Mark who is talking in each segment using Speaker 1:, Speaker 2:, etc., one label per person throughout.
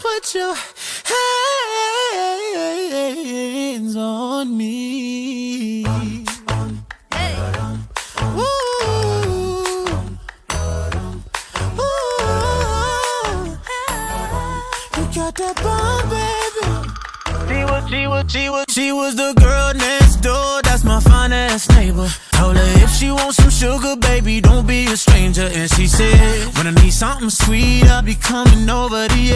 Speaker 1: put your hands on me. Hey. Ooh. Ooh. You got that bomb, baby. She was the girl next door, that's my fine-ass neighbor. Told her if she wants some sugar, baby, don't be a stranger. And she said, when I need something sweet, I'll be coming over to you.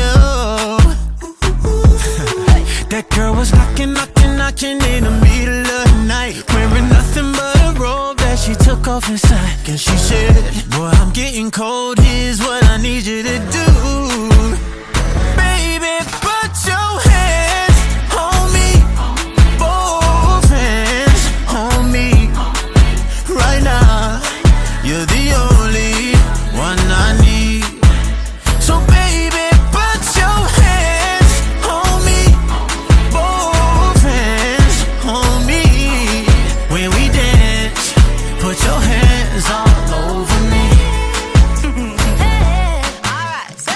Speaker 1: That girl was knocking in the middle of the night, wearing nothing but a robe that she took off inside. And she said, boy, I'm getting cold, here's what I need you to do. Baby, put your hands on me, both hands on me. Right now, you're the only one I need. So baby, put your hands on me, both hands on me. When we dance, put your hands all over me.
Speaker 2: Hey, alright, so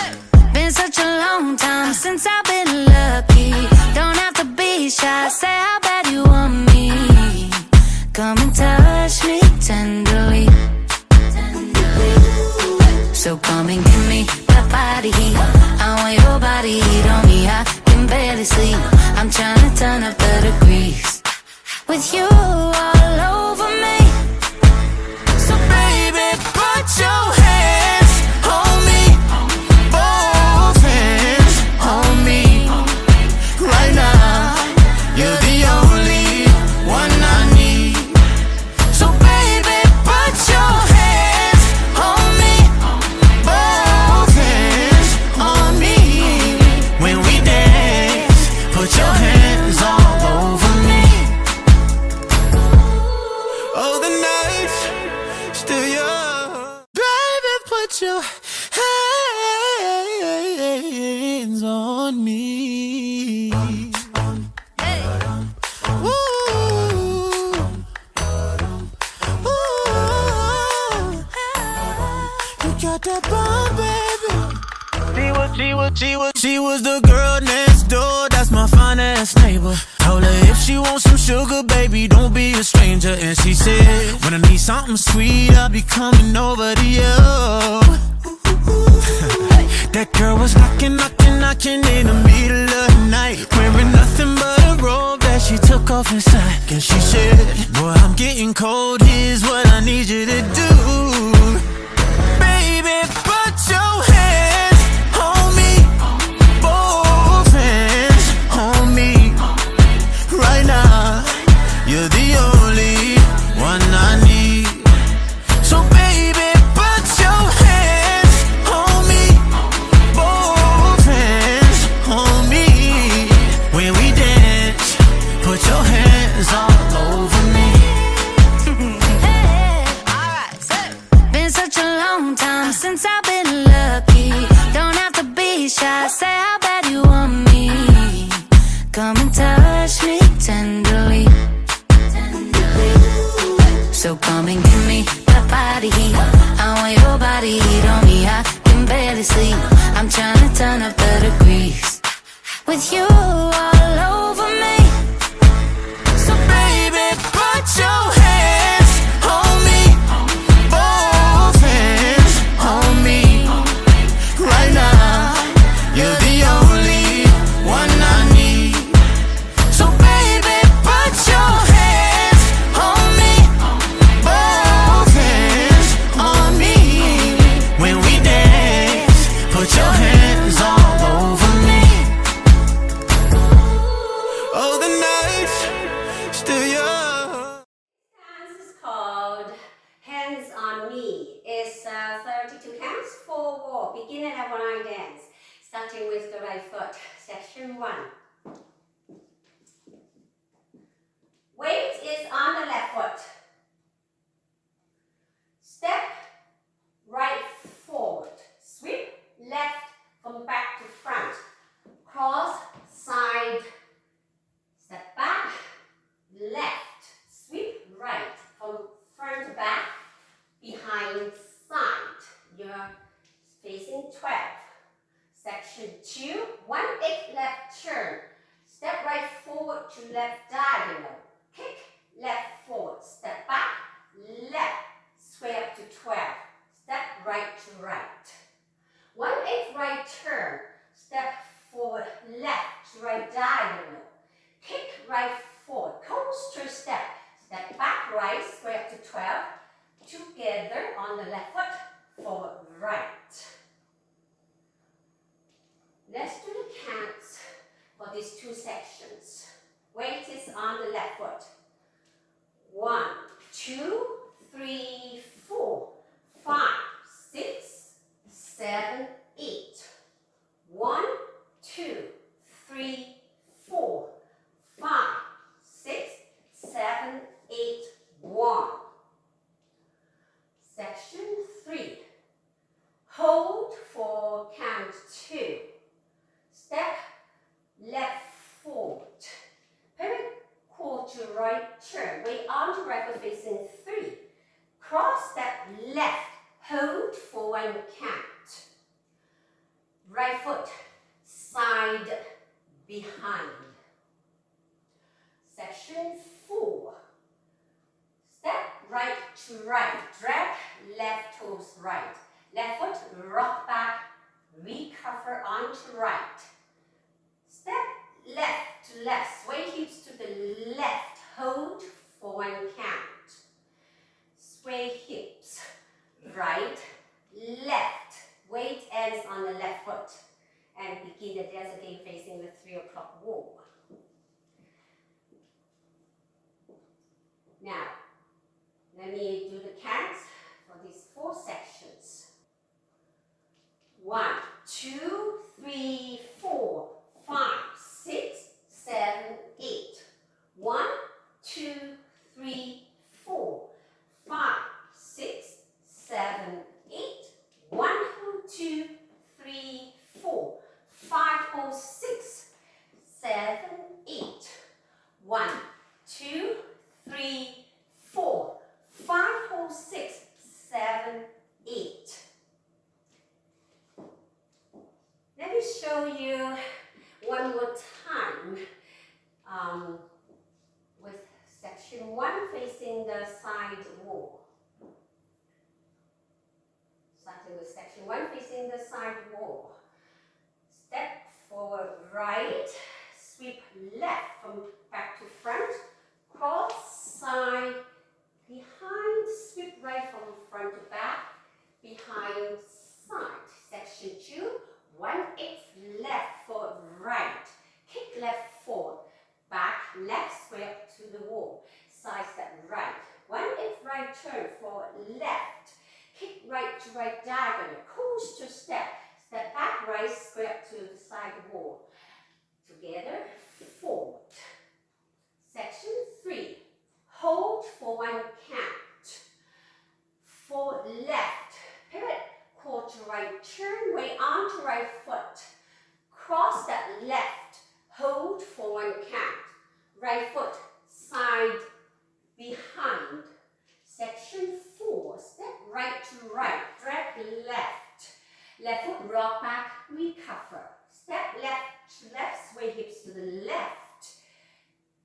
Speaker 2: been such a long time since I've been lucky. Don't have to be shy, say how bad you want me. Come and touch me tenderly. So come and give me that body heat. I want your body heat on me. I can barely sleep. I'm trying to turn up the degrees with you all over me.
Speaker 1: So baby, put your hands on me, both hands on me. Right now, you're the only one I need. So baby, put your hands on me, both hands on me. When we dance, put your hands all over me. Oh, the night's still young. Baby, put your hands on me.
Speaker 2: Hey.
Speaker 1: Ooh. Ooh. You got that bomb, baby. She was the girl next door, that's my fine-ass neighbor. Told her if she wants some sugar, baby, don't be a stranger. And she said, when I need something sweet, I'll be coming over to you. That girl was knocking in the middle of the night, wearing nothing but a robe that she took off inside. And she said, boy, I'm getting cold, here's what I need you to do. Baby, put your hands on me, both hands on me. Right now, you're the only one I need. So baby, put your hands on me, both hands on me. When we dance, put your hands all over me.
Speaker 2: Hey, alright, so been such a long time since I've been lucky. Don't have to be shy, say how bad you want me. Come and touch me tenderly. So come and give me that body heat. I want your body heat on me. I can barely sleep. I'm trying to turn up the degrees with you all over me.
Speaker 1: So baby, put your hands on me, both hands on me. Right now, you're the only one I need. So baby, put your hands on me, both hands on me. When we dance, put your hands all over me. Oh, the night's still young.
Speaker 3: Dance is called Hands on Me. It's 32 counts, 4-4, beginner level 9 dance. Starting with the right foot, section 1. Weight is on the left foot. Step right forward. Sweep left from back to front. Cross, side, step back, left. Sweep right from front to back, behind side. You're facing 12. Section 2, 1/8 left turn. Step right forward to left diagonal. Kick, left forward. Step back, left. Square up to 12. Step right to right. 1/8 right turn. Step forward, left to right diagonal. Kick right forward. Coaster step. Step back right, square up to 12. Together on the left foot, forward right. Let's do the counts for these two sections. Weight is on the left foot. 1, 2, 3, 4, 5, 6, 7, 8. 1, 2, 3, 4, 5, 6, 7, 8, 1. Section 3. Hold for count 2. Step left forward. Pivot quarter right turn. Weight on to right foot facing 3. Cross step left. Hold for 1 count. Right foot side behind. Section 4. Step right to right. Drag left toes right. Left foot rock back. Recover onto right. Step left to left. Sway hips to the left. Hold for 1 count. Sway hips. Right, left. Weight ends on the left foot. And begin the dance again facing the 3 o'clock wall. Now, let me do the counts for these 4 sections. 1, 2, 3, 4, 5, 6, 7, 8. 1, 2, 3, 4, 5, 6, 7, 8. 1, 2, 3, 4, 5, 6, 7, 8. 1, 2, 3, 4, 5, 6, 7, 8. Let me show you one more time with section 1 facing the side wall. Starting with section 1 facing the side wall. Step forward right, sweep left from back to front, cross side, behind, sweep right from front to back, behind side. Section 2, 1/8 left forward right, kick left forward, back left square up to the wall, side step right, 1/8 right turn forward left, kick right to right diagonal, coaster step, step back right square up to the side wall, together forward. Section 3, hold for 1 count, forward left, pivot quarter right turn, weight onto right foot, cross that left, hold for 1 count, right foot side behind. Section 4, step right to right, drag left, left foot rock back, recover, step left to left, sway hips to the left,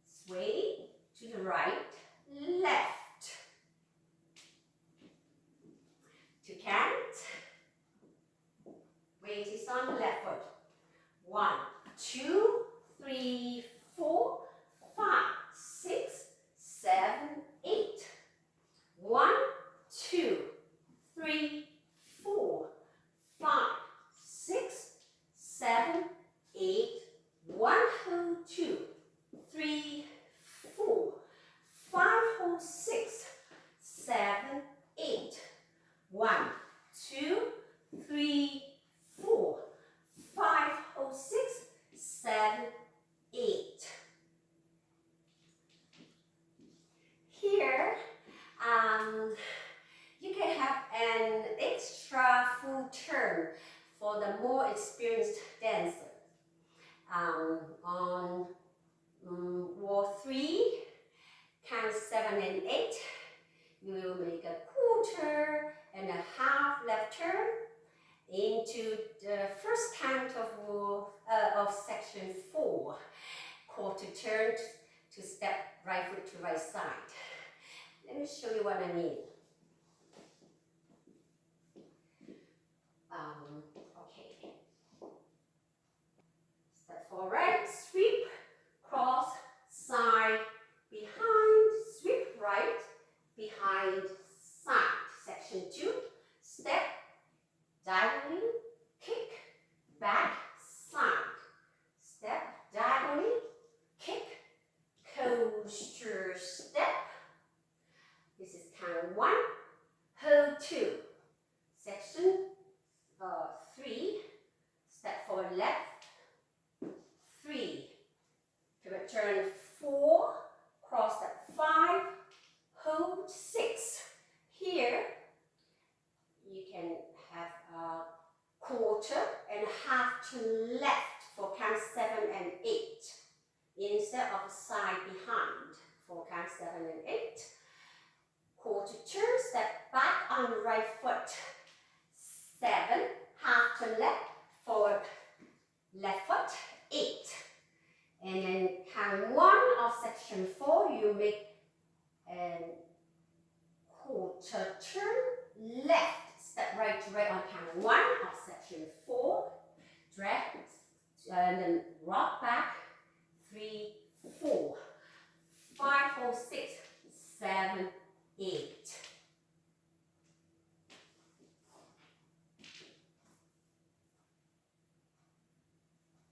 Speaker 3: sway to the right, left. To count, weight is on the left foot. 1, 2, 3, 4, 5, 6, 7, 8. 1, 2, 3, 4, 5, 6, 7, 8. 1, 2, 3, 4, 5, 6, 7, 8. 1, 2, 3, 4, 5, 6, 7, 8. Here, you can have an extra full turn for the more experienced dancer. On wall 3, count 7 and 8, you will make a quarter and a half left turn into into the first count of section 4. Quarter turn to step right foot to right side. Let me show you what I mean. Okay. Step forward, right, sweep, cross, side, behind, sweep right, behind, side. Section 2, step, diagonally, kick, back, side. Step, diagonally, kick, coaster, step. This is count 1, hold 2. Section 3, step forward left, 3, pivot turn 4, cross step 5, hold 6. Here, you can have a quarter and half to left for count 7 and 8, instead of side behind for count 7 and 8. Quarter turn, step back on right foot, 7, half to left, forward, left foot, 8. And then count 1 of section 4, you make a quarter turn, left, step right to right on count 1 of section 4, drag, and then rock back, 3,